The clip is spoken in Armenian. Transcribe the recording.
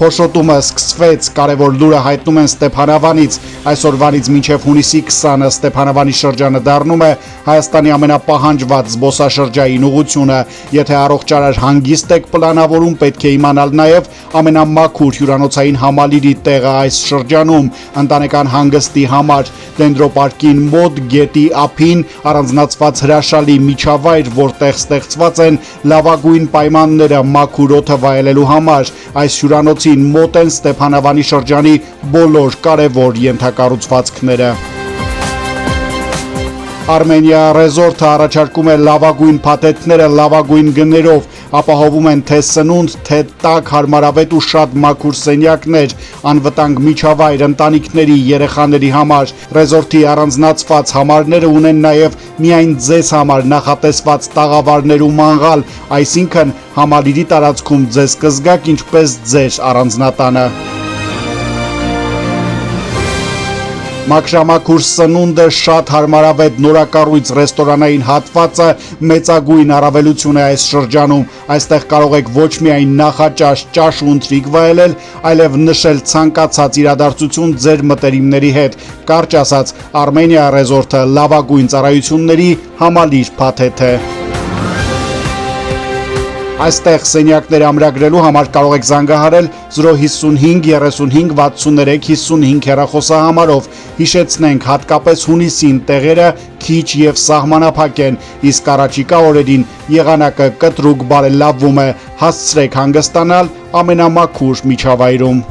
Փոշոտումը սկսվեց, կարևոր լուրը հայտնում են Ստեփանավանից։ Այսօրվանից մինչև հունիսի 20-ը Ստեփանավանի շրջանը դառնում է Հայաստանի ամենապահանջված զբոսաշրջային ուղղությունը։ Եթե առողջարար հանգիստ եք պլանավորում, պետք է իմանալ նաև ամենամաքուր հյուրանոցային համալիրի տեղը այս շրջանում, ընտանեկան հանգստի համար։ Դենդրոպարկին մոտ գետի ափին առանձնացված հրաշալի միջավայր, որտեղ ստեղծված են լավագույն պայմանները մաքուր օդը վայելելու համար։ Այս հյուրանոցին մոտ են Ստեփանավանի շրջանի բոլոր կարևոր ենթակառուցվածքները։ Armenia Resort-ը առաջարկում է լավագույն փաթեթները լավագույն գներով, ապահովում են թե սնունդ, թե տաք, հարմարավետ ու շատ մաքուր սենյակներ, անվտանգ միջավայր ընտանիքների, երեխաների համար։ Resort-ի առանձնացված համարները ունեն նաև միայն ձեզ համար նախատեսված տաղավարներ ու մանղալ, այսինքն համալիրի տարածքում ձեզ կզգաք ինչպես ձեր առանձնատանը։ Մաքրամաքուր սնունդը, շատ հարմարավետ նորակառույց ռեստորանային հատվածը մեծագույն առավելություն է այս շրջանում։ Այստեղ կարող եք ոչ միայն նախաճաշ, ճաշ ու ընթրիք վայելել, այլև նշել ցանկացած իրադարձություն ձեր մտերիմների հետ։ Կարճ ասած, Armenia Resort-ը լավագույն ծառայությունների համալիր փաթեթ է։ Այստեղ սենյակներ ամրագրելու համար կարող եք զանգահարել 055 35 63 55 հեռախոսահամարով։ Հիշեցնենք, հատկապես հունիսին տեղերը քիչ եւ սահմանափակ են, իսկ առաջիկա օրերին եղանակը կտրուկ բարելավվում է։ Հասցրեք հանգստանալ ամենամաքուր միջավայրում։